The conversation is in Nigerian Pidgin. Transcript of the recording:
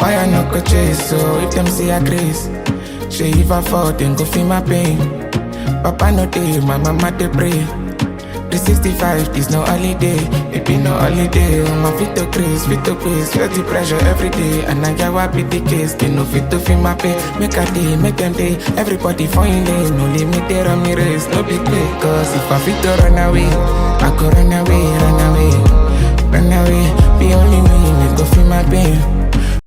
Fire no go chase, so if them see a grace. She if I fall, then go feel my pain. Papa no day, my mama they pray. 365, this no holiday. It be no holiday. My fit to grace, feel the pressure every day. And I get what be the case. They no fit to feel my pain. Make a day, make them day. Everybody find lane. No limit there on me race. No big play. Cause if I fit to run away, I could run away. Run away. Be only me, make go feel my pain.